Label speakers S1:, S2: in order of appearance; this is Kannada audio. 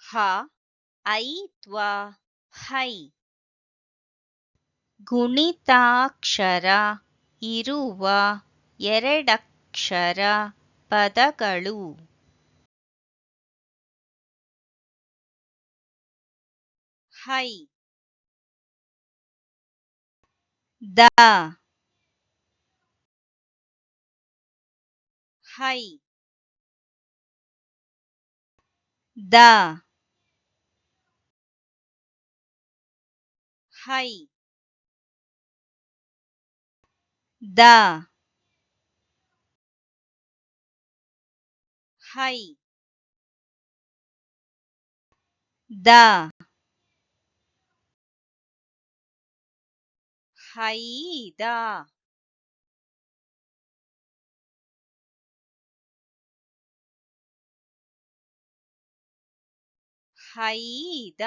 S1: ಹ ಐ ತ್ವ ಹೈ. ಗುಣಿತಾಕ್ಷರ ಇರುವ ಎರಡಕ್ಷರ ಪದಗಳು. ಹೈ ದ ಹೈ ದ ಹೈ ದ ಹೈ ದ ಹೈದ ಹೈದ